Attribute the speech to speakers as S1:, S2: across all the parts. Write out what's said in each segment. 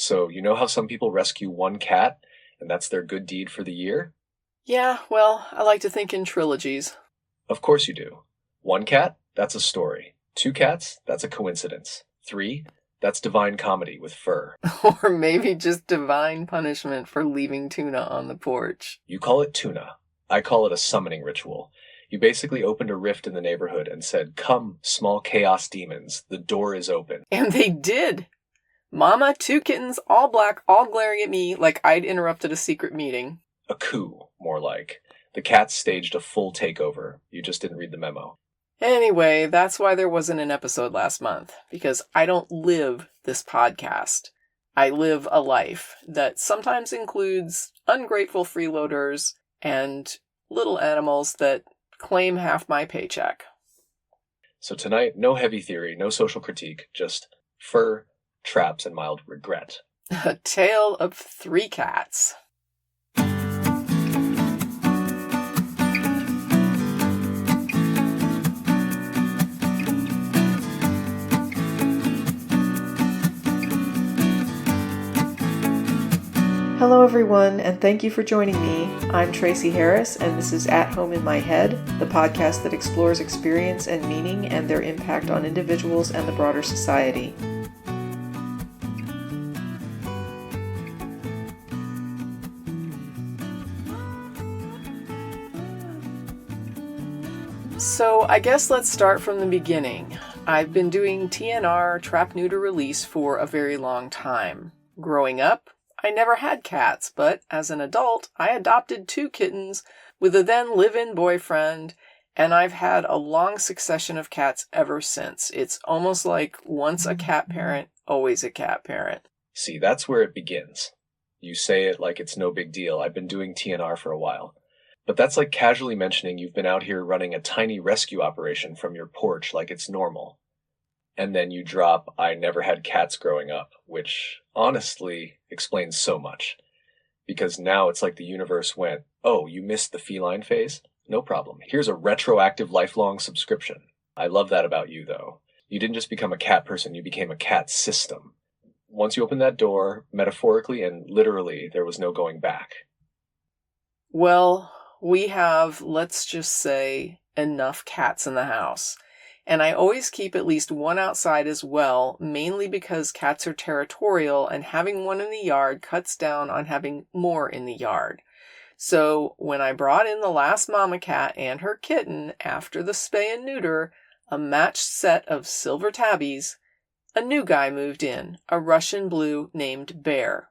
S1: So, you know how some people rescue one cat, and that's their good deed for the year?
S2: Yeah, well, I like to think in trilogies.
S1: Of course you do. One cat, that's a story. Two cats, that's a coincidence. Three, that's divine comedy with fur.
S2: Or maybe just divine punishment for leaving tuna on the porch.
S1: You call it tuna. I call it a summoning ritual. You basically opened a rift in the neighborhood and said, "Come, small chaos demons, the door is open."
S2: And they did. Mama, two kittens, all black, all glaring at me like I'd interrupted a secret meeting.
S1: A coup, more like. The cats staged a full takeover. You just didn't read the memo.
S2: Anyway, that's why there wasn't an episode last month, because I don't live this podcast. I live a life that sometimes includes ungrateful freeloaders and little animals that claim half my paycheck.
S1: So tonight, no heavy theory, no social critique, just fur, traps, and mild regret.
S2: A tale of three cats. Hello everyone, and thank you for joining me. I'm Tracy Harris, and this is At Home in My Head, the podcast that explores experience and meaning and their impact on individuals and the broader society. So I guess let's start from the beginning. I've been doing TNR, Trap-Neuter-Release, for a very long time. Growing up, I never had cats, but as an adult, I adopted two kittens with a then live-in boyfriend, and I've had a long succession of cats ever since. It's almost like once a cat parent, always a cat parent.
S1: See, that's where it begins. You say it like it's no big deal. I've been doing TNR for a while. But that's like casually mentioning you've been out here running a tiny rescue operation from your porch like it's normal. And then you drop, "I never had cats growing up," which honestly explains so much. Because now it's like the universe went, "Oh, you missed the feline phase? No problem. Here's a retroactive lifelong subscription." I love that about you, though. You didn't just become a cat person, you became a cat system. Once you opened that door, metaphorically and literally, there was no going back.
S2: Well, we have, let's just say, enough cats in the house. And I always keep at least one outside as well, mainly because cats are territorial and having one in the yard cuts down on having more in the yard. So when I brought in the last mama cat and her kitten after the spay and neuter, a matched set of silver tabbies, a new guy moved in, a Russian blue named Bear.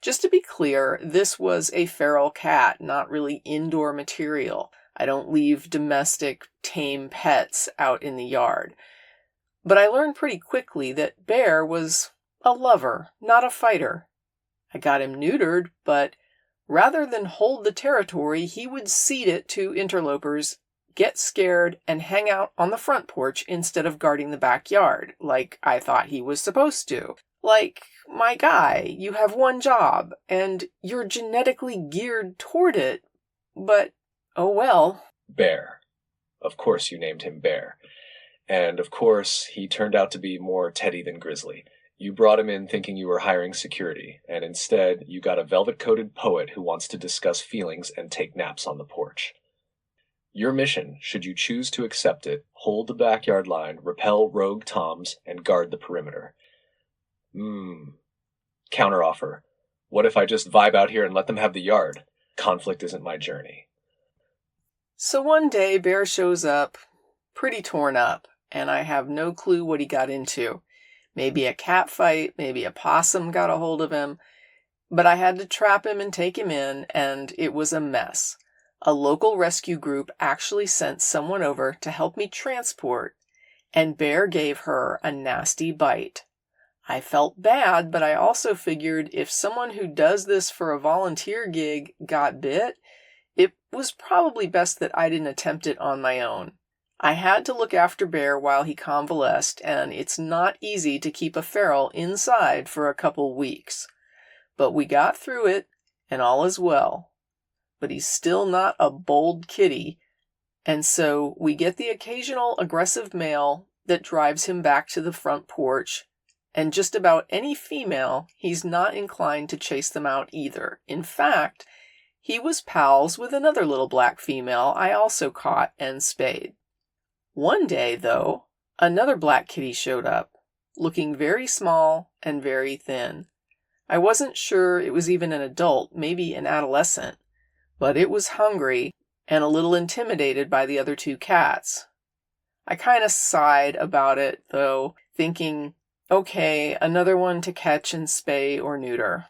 S2: Just to be clear, this was a feral cat, not really indoor material. I don't leave domestic, tame pets out in the yard. But I learned pretty quickly that Bear was a lover, not a fighter. I got him neutered, but rather than hold the territory, he would cede it to interlopers, get scared, and hang out on the front porch instead of guarding the backyard, like I thought he was supposed to. Like, my guy, you have one job, and you're genetically geared toward it, but oh well.
S1: Bear. Of course you named him Bear. And of course, he turned out to be more Teddy than Grizzly. You brought him in thinking you were hiring security, and instead you got a velvet-coated poet who wants to discuss feelings and take naps on the porch. Your mission, should you choose to accept it, hold the backyard line, repel rogue toms, and guard the perimeter. Counteroffer. What if I just vibe out here and let them have the yard? Conflict isn't my journey.
S2: So one day, Bear shows up, pretty torn up, and I have no clue what he got into. Maybe a cat fight, maybe a possum got a hold of him, but I had to trap him and take him in, and it was a mess. A local rescue group actually sent someone over to help me transport, and Bear gave her a nasty bite. I felt bad, but I also figured if someone who does this for a volunteer gig got bit, it was probably best that I didn't attempt it on my own. I had to look after Bear while he convalesced, and it's not easy to keep a feral inside for a couple weeks. But we got through it, and all is well. But he's still not a bold kitty, and so we get the occasional aggressive male that drives him back to the front porch, And just about any female, he's not inclined to chase them out either. In fact, he was pals with another little black female I also caught and spayed. One day, though, another black kitty showed up, looking very small and very thin. I wasn't sure it was even an adult, maybe an adolescent, but it was hungry and a little intimidated by the other two cats. I kind of sighed about it, though, thinking, okay, another one to catch and spay or neuter.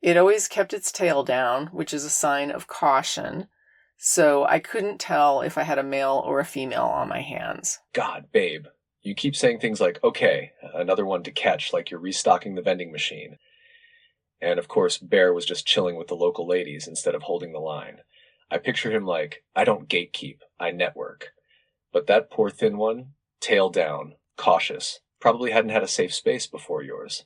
S2: It always kept its tail down, which is a sign of caution, so I couldn't tell if I had a male or a female on my hands.
S1: God, babe, you keep saying things like, okay, another one to catch, like you're restocking the vending machine. And of course, Bear was just chilling with the local ladies instead of holding the line. I picture him like, I don't gatekeep, I network. But that poor thin one, tail down, cautious, probably hadn't had a safe space before yours.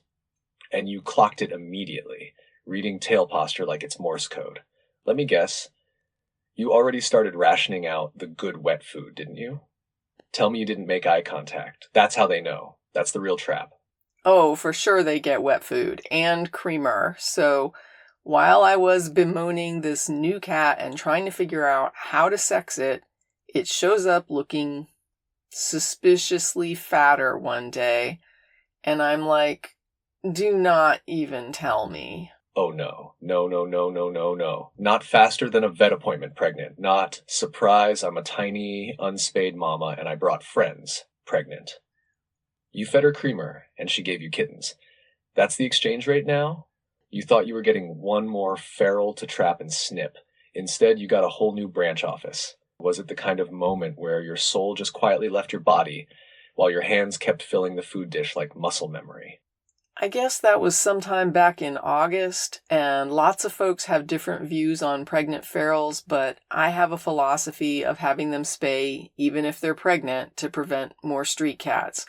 S1: And you clocked it immediately, reading tail posture like it's Morse code. Let me guess, you already started rationing out the good wet food, didn't you? Tell me you didn't make eye contact. That's how they know. That's the real trap.
S2: Oh, for sure they get wet food and creamer. So while I was bemoaning this new cat and trying to figure out how to sex it, it shows up looking suspiciously fatter one day, and I'm like, do not even tell me.
S1: Oh no. No. Not faster than a vet appointment pregnant. Not, surprise, I'm a tiny, unspayed mama and I brought friends pregnant. You fed her creamer and she gave you kittens. That's the exchange rate now? You thought you were getting one more feral to trap and snip. Instead, you got a whole new branch office. Was it the kind of moment where your soul just quietly left your body while your hands kept filling the food dish like muscle memory?
S2: I guess that was sometime back in August, and lots of folks have different views on pregnant ferals, but I have a philosophy of having them spay, even if they're pregnant, to prevent more street cats.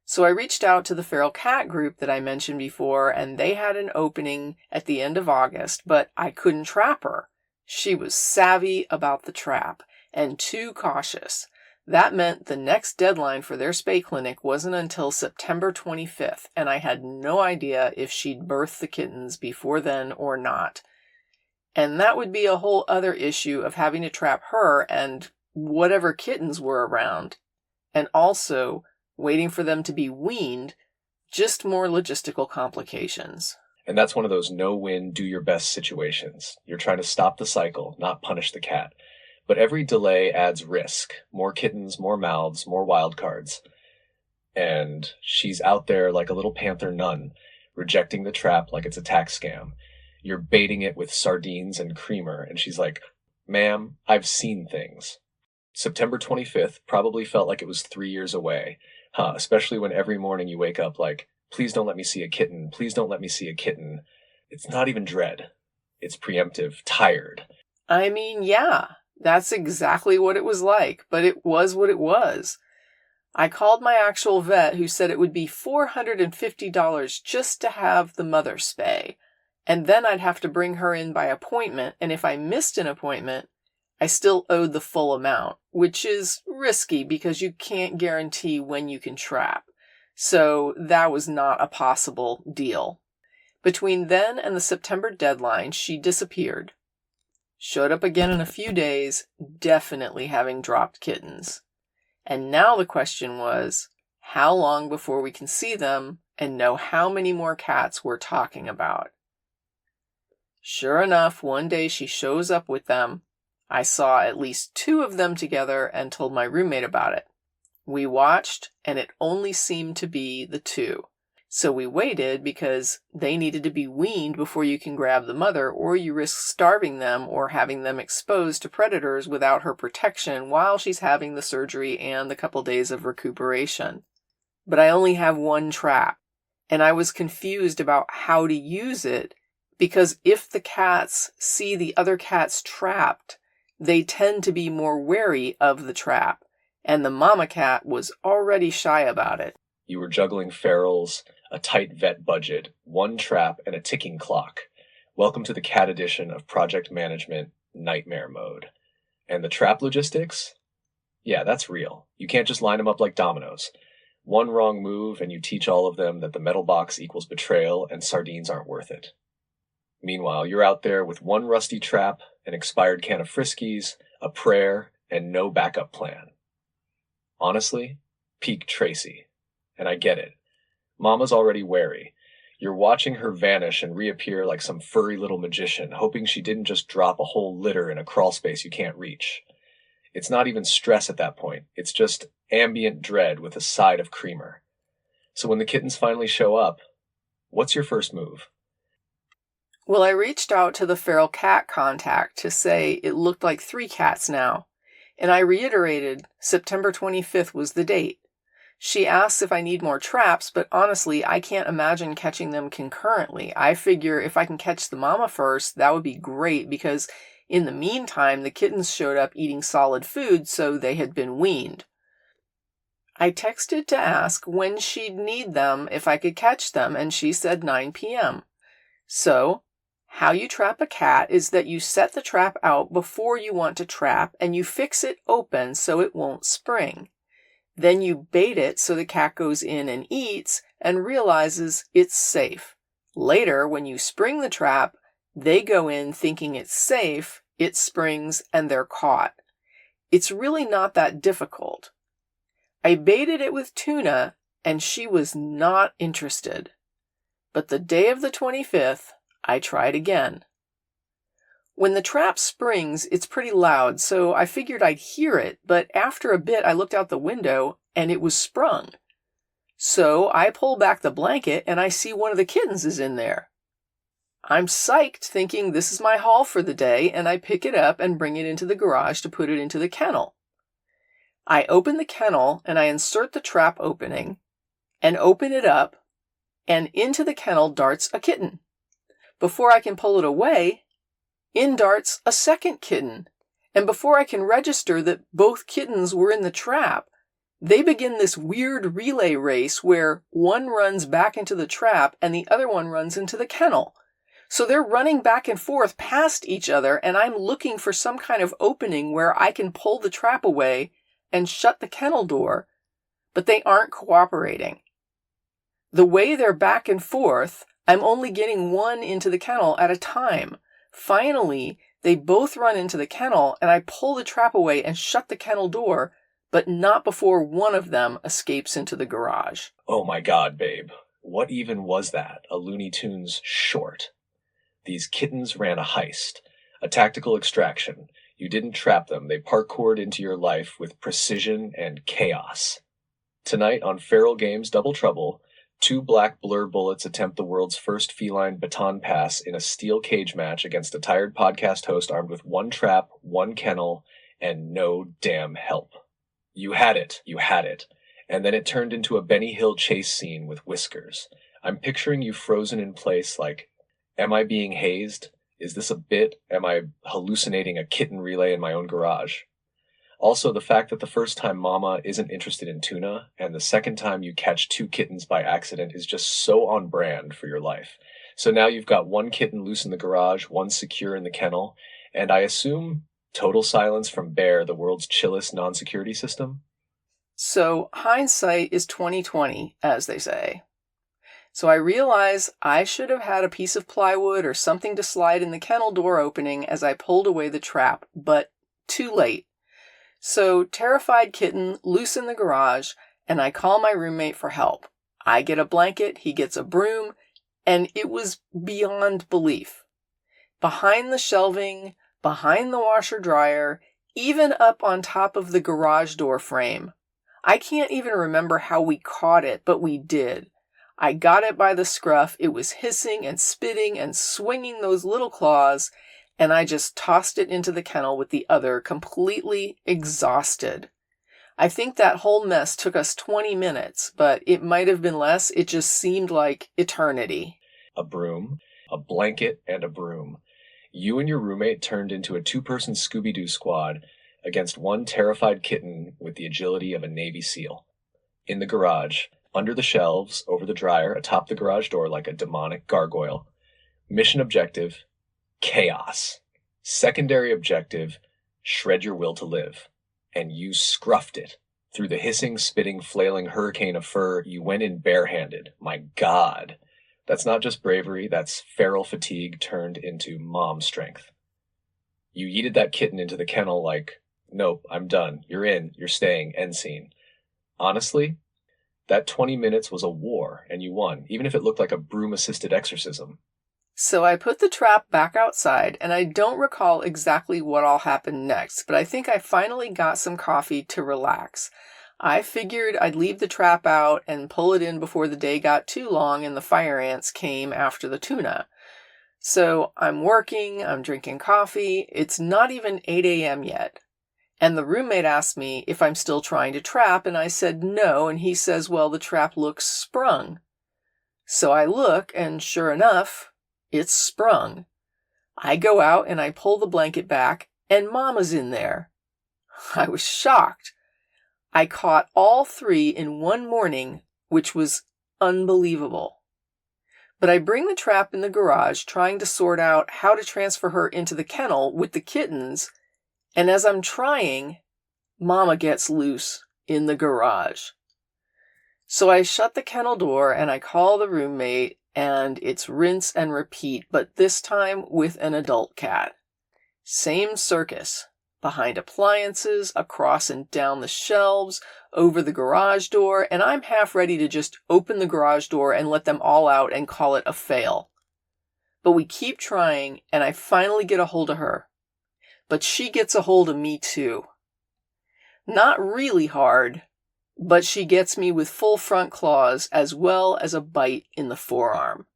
S2: So I reached out to the feral cat group that I mentioned before, and they had an opening at the end of August, but I couldn't trap her. She was savvy about the trap and too cautious. That meant the next deadline for their spay clinic wasn't until September 25th, and I had no idea if she'd birth the kittens before then or not. And that would be a whole other issue of having to trap her and whatever kittens were around. And also waiting for them to be weaned, just more logistical complications.
S1: And that's one of those no-win, do-your-best situations. You're trying to stop the cycle, not punish the cat. But every delay adds risk. More kittens, more mouths, more wild cards. And she's out there like a little panther nun, rejecting the trap like it's a tax scam. You're baiting it with sardines and creamer, and she's like, ma'am, I've seen things. September 25th probably felt like it was 3 years away. Especially when every morning you wake up like, please don't let me see a kitten. Please don't let me see a kitten. It's not even dread. It's preemptive, tired.
S2: I mean, yeah, that's exactly what it was like, but it was what it was. I called my actual vet who said it would be $450 just to have the mother spay. And then I'd have to bring her in by appointment, and if I missed an appointment, I still owed the full amount, which is risky because you can't guarantee when you can trap. So that was not a possible deal. Between then and the September deadline, she disappeared. Showed up again in a few days, definitely having dropped kittens. And now the question was, how long before we can see them and know how many more cats we're talking about? Sure enough, one day she shows up with them. I saw at least 2 of them together and told my roommate about it. We watched, and it only seemed to be the 2. So we waited because they needed to be weaned before you can grab the mother, or you risk starving them or having them exposed to predators without her protection while she's having the surgery and the couple days of recuperation. But I only have one trap, and I was confused about how to use it because if the cats see the other cats trapped, they tend to be more wary of the trap, and the mama cat was already shy about it.
S1: You were juggling ferals, a tight vet budget, one trap, and a ticking clock. Welcome to the cat edition of Project Management Nightmare Mode. And the trap logistics? Yeah, that's real. You can't just line them up like dominoes. One wrong move and you teach all of them that the metal box equals betrayal and sardines aren't worth it. Meanwhile, you're out there with one rusty trap, an expired can of Friskies, a prayer, and no backup plan. Honestly, peak Tracy. And I get it. Mama's already wary. You're watching her vanish and reappear like some furry little magician, hoping she didn't just drop a whole litter in a crawl space you can't reach. It's not even stress at that point. It's just ambient dread with a side of creamer. So when the kittens finally show up, what's your first move?
S2: Well, I reached out to the feral cat contact to say it looked like 3 cats now, and I reiterated September 25th was the date. She asks if I need more traps, but honestly, I can't imagine catching them concurrently. I figure if I can catch the mama first, that would be great because in the meantime, the kittens showed up eating solid food, so they had been weaned. I texted to ask when she'd need them if I could catch them, and she said 9 p.m. So, how you trap a cat is that you set the trap out before you want to trap, and you fix it open so it won't spring. Then you bait it so the cat goes in and eats and realizes it's safe. Later, when you spring the trap, they go in thinking it's safe, it springs, and they're caught. It's really not that difficult. I baited it with tuna, and she was not interested. But the day of the 25th, I tried again. When the trap springs, it's pretty loud, so I figured I'd hear it, but after a bit I looked out the window and it was sprung. So I pull back the blanket and I see one of the kittens is in there. I'm psyched, thinking this is my haul for the day, and I pick it up and bring it into the garage to put it into the kennel. I open the kennel and I insert the trap opening and open it up, and into the kennel darts a kitten. Before I can pull it away, in darts a second kitten, and before I can register that both kittens were in the trap, they begin this weird relay race where one runs back into the trap and the other one runs into the kennel. So they're running back and forth past each other, and I'm looking for some kind of opening where I can pull the trap away and shut the kennel door, but they aren't cooperating. The way they're back and forth, I'm only getting one into the kennel at a time. Finally, they both run into the kennel, and I pull the trap away and shut the kennel door, but not before one of them escapes into the garage.
S1: Oh my god, babe. What even was that? A Looney Tunes short. These kittens ran a heist. A tactical extraction. You didn't trap them. They parkoured into your life with precision and chaos. Tonight on Feral Games Double Trouble, 2 black blur bullets attempt the world's first feline baton pass in a steel cage match against a tired podcast host armed with 1 trap, 1 kennel, and no damn help. You had it. And then it turned into a Benny Hill chase scene with whiskers. I'm picturing you frozen in place like, am I being hazed? Is this a bit? Am I hallucinating a kitten relay in my own garage? Also, the fact that the first time Mama isn't interested in tuna, and the second time you catch 2 kittens by accident is just so on brand for your life. So now you've got 1 kitten loose in the garage, 1 secure in the kennel, and I assume total silence from Bear, the world's chillest non-security system?
S2: So hindsight is 20/20, as they say. So I realize I should have had a piece of plywood or something to slide in the kennel door opening as I pulled away the trap, but too late. So terrified kitten loose in the garage, and I call my roommate for help. I get a blanket, he gets a broom, and it was beyond belief. Behind the shelving, behind the washer dryer, even up on top of the garage door frame. I can't even remember how we caught it, but we did. I got it by the scruff, it was hissing and spitting and swinging those little claws, and I just tossed it into the kennel with the other, completely exhausted. I think that whole mess took us 20 minutes, but it might have been less. It just seemed like eternity.
S1: A broom, a blanket, and a broom. You and your roommate turned into a 2-person Scooby-Doo squad against 1 terrified kitten with the agility of a Navy SEAL. In the garage, under the shelves, over the dryer, atop the garage door like a demonic gargoyle. Mission objective: chaos. Secondary objective: shred your will to live. And you scruffed it Through the hissing, spitting, flailing hurricane of fur, you went in barehanded. My God. That's not just bravery, that's feral fatigue turned into mom strength. You yeeted that kitten into the kennel like, nope, I'm done. You're in. You're staying. End scene. Honestly, that 20 minutes was a war, and you won, even if it looked like a broom-assisted exorcism.
S2: So I put the trap back outside, and I don't recall exactly what all happened next, but I think I finally got some coffee to relax. I figured I'd leave the trap out and pull it in before the day got too long and the fire ants came after the tuna. So I'm working, I'm drinking coffee, it's not even 8 a.m. yet. And the roommate asked me if I'm still trying to trap, and I said no, and he says, well, the trap looks sprung. So I look, and sure enough, it's sprung. I go out and I pull the blanket back, and Mama's in there. I was shocked. I caught all 3 in one morning, which was unbelievable. But I bring the trap in the garage, trying to sort out how to transfer her into the kennel with the kittens, and as I'm trying, Mama gets loose in the garage. So I shut the kennel door and I call the roommate, and it's rinse and repeat, but this time with an adult cat. Same circus. Behind appliances, across and down the shelves, over the garage door, and I'm half ready to just open the garage door and let them all out and call it a fail. But we keep trying, and I finally get a hold of her. But she gets a hold of me too. Not really hard, but she gets me with full front claws as well as a bite in the forearm.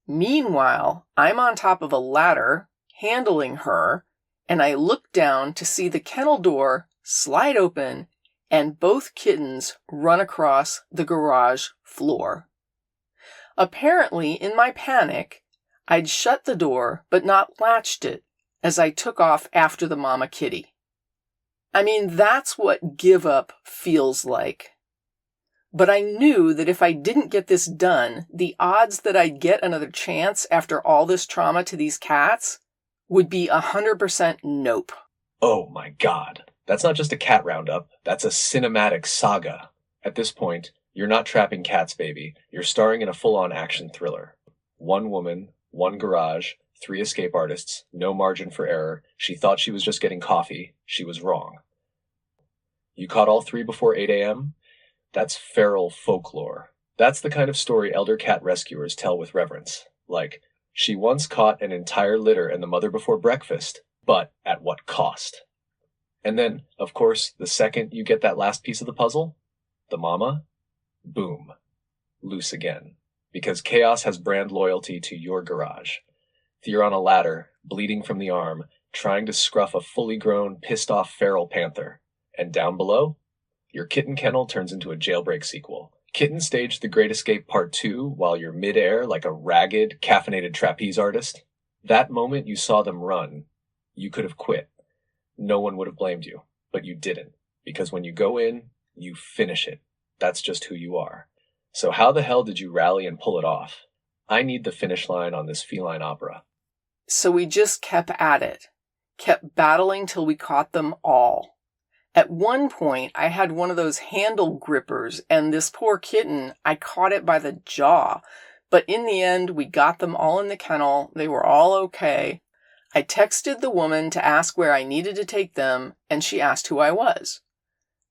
S2: Meanwhile, I'm on top of a ladder, handling her, and I look down to see the kennel door slide open and both kittens run across the garage floor. Apparently, in my panic, I'd shut the door but not latched it as I took off after the mama kitty. I mean, that's what give up feels like. But I knew that if I didn't get this done, the odds that I'd get another chance after all this trauma to these cats would be 100% nope.
S1: Oh my God. That's not just a cat roundup. That's a cinematic saga. At this point, you're not trapping cats, baby. You're starring in a full-on action thriller. 1 woman, 1 garage, 3 escape artists, no margin for error. She thought she was just getting coffee. She was wrong. You caught all 3 before 8 a.m.? That's feral folklore. That's the kind of story elder cat rescuers tell with reverence. Like, she once caught an entire litter and the mother before breakfast, but at what cost? And then, of course, the second you get that last piece of the puzzle, the mama, boom, loose again. Because chaos has brand loyalty to your garage. You're on a ladder, bleeding from the arm, trying to scruff a fully grown, pissed-off feral panther. And down below, your kitten kennel turns into a jailbreak sequel. Kitten staged The Great Escape Part 2 while you're mid-air like a ragged, caffeinated trapeze artist. That moment you saw them run, you could have quit. No one would have blamed you, but you didn't. Because when you go in, you finish it. That's just who you are. So how the hell did you rally and pull it off? I need the finish line on this feline opera.
S2: So we just kept at it. Kept battling till we caught them all. At one point, I had one of those handle grippers, and this poor kitten, I caught it by the jaw. But in the end, we got them all in the kennel. They were all okay. I texted the woman to ask where I needed to take them, and she asked who I was.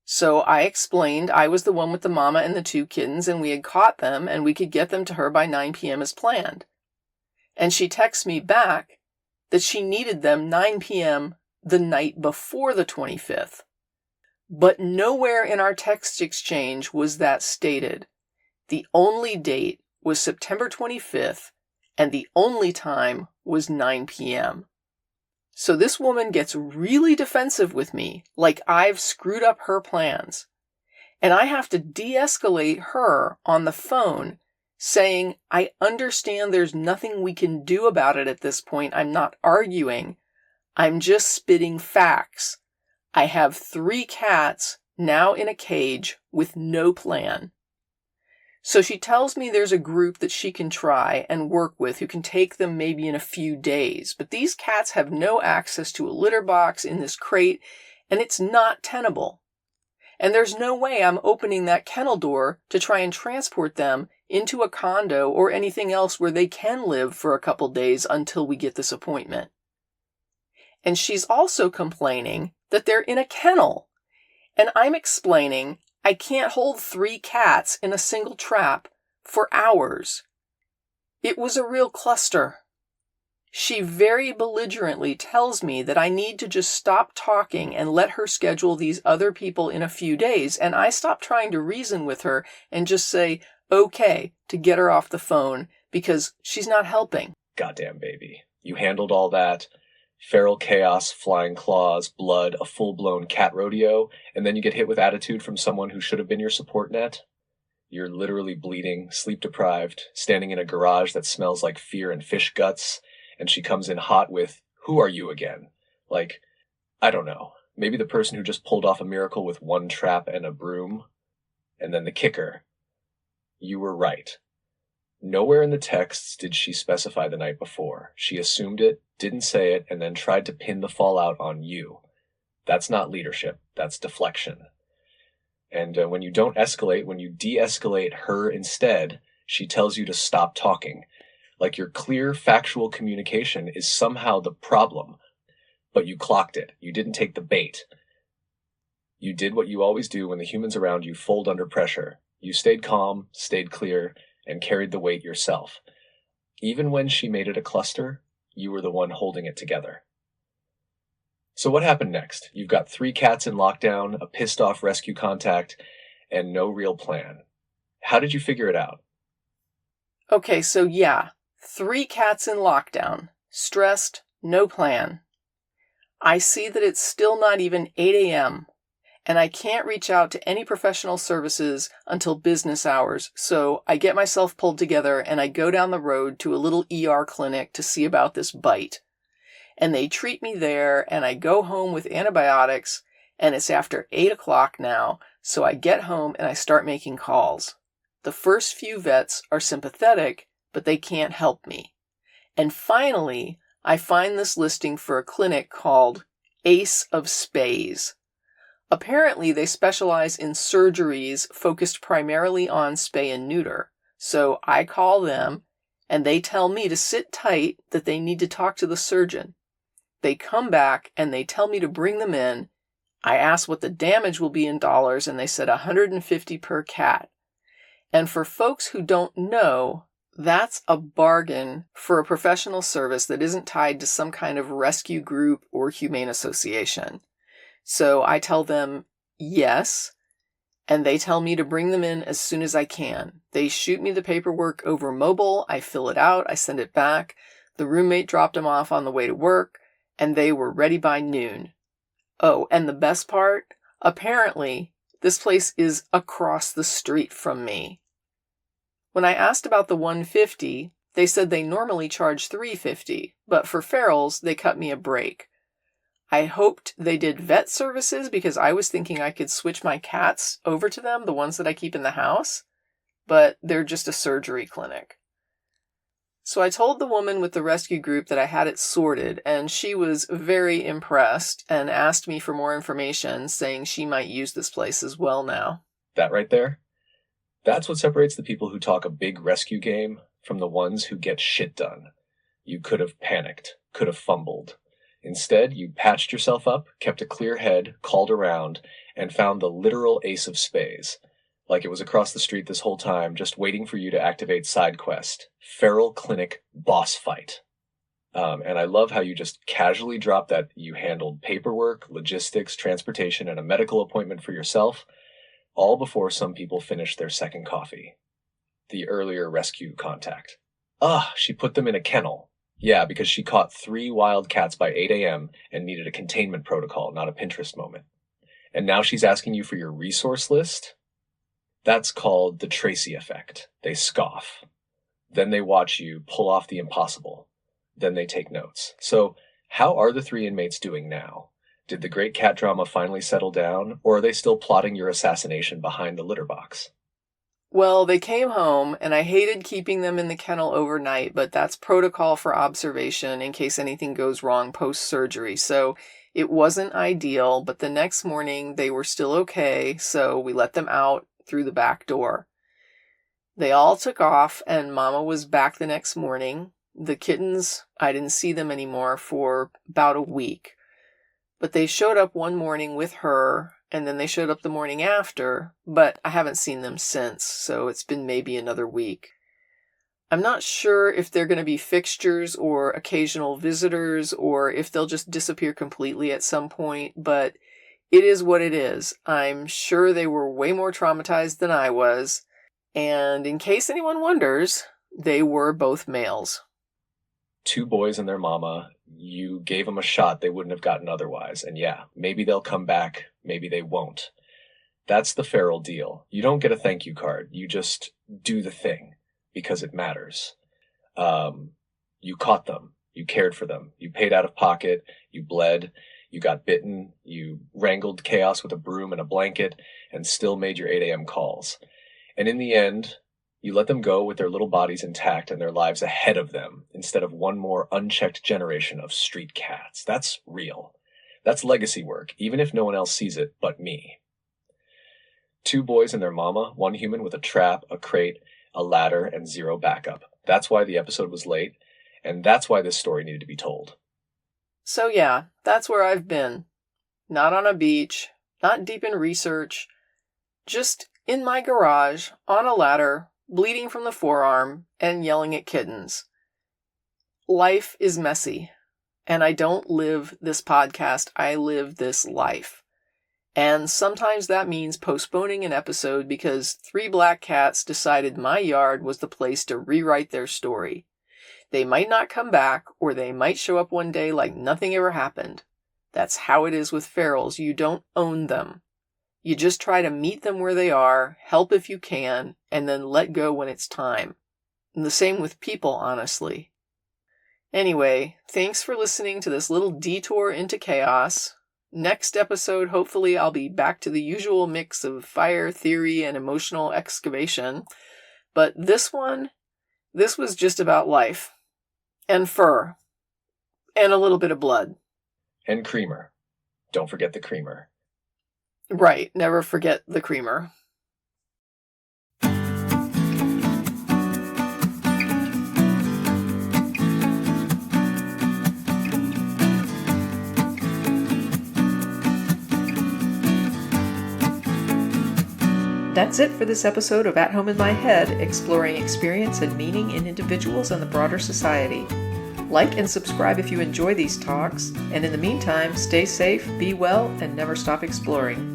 S2: So I explained I was the one with the mama and the 2 kittens, and we had caught them, and we could get them to her by 9 p.m. as planned. And she texted me back that she needed them 9 p.m. the night before the 25th. But nowhere in our text exchange was that stated. The only date was September 25th, and the only time was 9 p.m. So this woman gets really defensive with me, like I've screwed up her plans. And I have to de-escalate her on the phone, saying, I understand there's nothing we can do about it at this point. I'm not arguing. I'm just spitting facts. I have 3 cats now in a cage with no plan. So she tells me there's a group that she can try and work with who can take them maybe in a few days. But these cats have no access to a litter box in this crate, and it's not tenable. And there's no way I'm opening that kennel door to try and transport them into a condo or anything else where they can live for a couple days until we get this appointment. And she's also complaining that they're in a kennel. And I'm explaining I can't hold 3 cats in a single trap for hours. It was a real cluster. She very belligerently tells me that I need to just stop talking and let her schedule these other people in a few days. And I stop trying to reason with her and just say, okay, to get her off the phone because she's not helping.
S1: Goddamn baby. You handled all that. Feral chaos, flying claws, blood, a full-blown cat rodeo, and then you get hit with attitude from someone who should have been your support net? You're literally bleeding, sleep-deprived, standing in a garage that smells like fear and fish guts, and she comes in hot with, who are you again? Like, I don't know, maybe the person who just pulled off a miracle with 1 trap and a broom? And then the kicker. You were right. Nowhere in the texts did she specify the night before. She assumed it, didn't say it, and then tried to pin the fallout on you. That's not leadership. That's deflection. And when you don't escalate, when you de-escalate her instead, she tells you to stop talking. Like your clear, factual communication is somehow the problem. But you clocked it. You didn't take the bait. You did what you always do when the humans around you fold under pressure. You stayed calm, stayed clear, and carried the weight yourself. Even when she made it a cluster, you were the one holding it together. So what happened next? You've got 3 cats in lockdown, a pissed-off rescue contact, and no real plan. How did you figure it out?
S2: Okay, so yeah, 3 cats in lockdown, stressed, no plan. I see that it's still not even 8 a.m., and I can't reach out to any professional services until business hours, so I get myself pulled together and I go down the road to a little ER clinic to see about this bite. And they treat me there, and I go home with antibiotics, and it's after 8 o'clock now, so I get home and I start making calls. The first few vets are sympathetic, but they can't help me. And finally, I find this listing for a clinic called Ace of Spays. Apparently, they specialize in surgeries focused primarily on spay and neuter. So I call them, and they tell me to sit tight, that they need to talk to the surgeon. They come back, and they tell me to bring them in. I ask what the damage will be in dollars, and they said $150 per cat. And for folks who don't know, that's a bargain for a professional service that isn't tied to some kind of rescue group or humane association. So I tell them yes, and they tell me to bring them in as soon as I can. They shoot me the paperwork over mobile, I fill it out, I send it back. The roommate dropped them off on the way to work, and they were ready by noon. Oh, and the best part? Apparently, this place is across the street from me. When I asked about the $150, they said they normally charge $350, but for ferals, they cut me a break. I hoped they did vet services because I was thinking I could switch my cats over to them, the ones that I keep in the house, but they're just a surgery clinic. So I told the woman with the rescue group that I had it sorted, and she was very impressed and asked me for more information, saying she might use this place as well now.
S1: That right there? That's what separates the people who talk a big rescue game from the ones who get shit done. You could have panicked, could have fumbled. Instead, you patched yourself up, kept a clear head, called around, and found the literal Ace of Spays. Like it was across the street this whole time, just waiting for you to activate side quest. Feral Clinic Boss Fight. And I love how you just casually dropped that you handled paperwork, logistics, transportation, and a medical appointment for yourself, all before some people finished their second coffee. The earlier rescue contact. She put them in a kennel. Yeah, because she caught 3 wild cats by 8 a.m. and needed a containment protocol, not a Pinterest moment. And now she's asking you for your resource list? That's called the Tracy effect. They scoff. Then they watch you pull off the impossible. Then they take notes. So, how are the 3 inmates doing now? Did the great cat drama finally settle down, or are they still plotting your assassination behind the litter box?
S2: Well, they came home, and I hated keeping them in the kennel overnight, but that's protocol for observation in case anything goes wrong post-surgery. So It wasn't ideal, but the next morning they were still okay, so we let them out through the back door. They all took off, and Mama was back the next morning. The kittens, I didn't see them anymore for about a week. But they showed up one morning with her, and then they showed up the morning after, but I haven't seen them since, so it's been maybe another week. I'm not sure if they're going to be fixtures or occasional visitors, or if they'll just disappear completely at some point, but it is what it is. I'm sure they were way more traumatized than I was, and in case anyone wonders, they were both males.
S1: 2 boys and their mama. You gave them a shot they wouldn't have gotten otherwise. And yeah, maybe they'll come back, maybe they won't. That's the feral deal. You don't get a thank you card. You just do the thing because it matters. You caught them. You cared for them. You paid out of pocket. You bled. You got bitten. You wrangled chaos with a broom and a blanket and still made your 8 a.m. calls. And in the end, you let them go with their little bodies intact and their lives ahead of them instead of one more unchecked generation of street cats. That's real. That's legacy work, even if no one else sees it but me. 2 boys and their mama, 1 human with a trap, a crate, a ladder, and 0 backup. That's why the episode was late, and that's why this story needed to be told.
S2: So yeah, that's where I've been. Not on a beach, not deep in research, just in my garage, on a ladder, bleeding from the forearm, and yelling at kittens. Life is messy, and I don't live this podcast, I live this life. And sometimes that means postponing an episode because 3 black cats decided my yard was the place to rewrite their story. They might not come back, or they might show up one day like nothing ever happened. That's how it is with ferals. You don't own them. You just try to meet them where they are, help if you can, and then let go when it's time. And the same with people, honestly. Anyway, thanks for listening to this little detour into chaos. Next episode, hopefully I'll be back to the usual mix of fire, theory, and emotional excavation. But this was just about life. And fur. And a little bit of blood.
S1: And creamer. Don't forget the creamer.
S2: Right, never forget the creamer. That's it for this episode of At Home in My Head, exploring experience and meaning in individuals and the broader society. Like and subscribe if you enjoy these talks, and in the meantime, stay safe, be well, and never stop exploring.